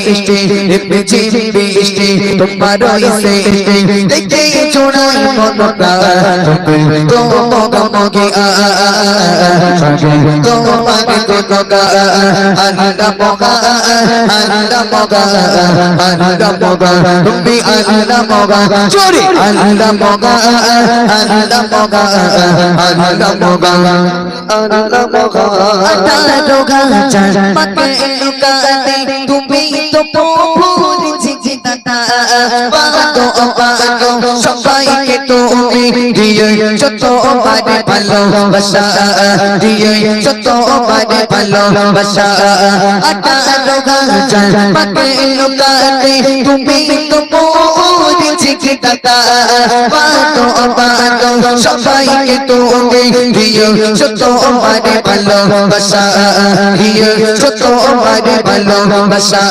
সৃষ্টি বৃষ্টি তোমার সৃষ্টি দেখে চোড়াই মনটা তোমাকে তোমাকে কোকা আল্লাহ মোগা আল্লাহ মোগা আল্লাহ মোগা তুমি আল্লাহ মোগা চোরি আল্লাহ মোগা আল্লাহ মোগা আল্লাহ মোগা আল্লাহ মোগা আল্লাহ মোগা পাকে লুকাতে তুমি তো পুর জিজিতা বাতো বাতো সবাইকে তুমি দিয়ে যত বারে ভালোবাসা দিয়ে যত বারে ভালোবাসা আঠারো গাছার পাকে লুকাতে তুমি তো পুর জিজিতা বাতো বাতো সবাইকে তুমি দিয়ে যত বারে ভালোবাসা দিয়ে যত বারে ভালোবাসা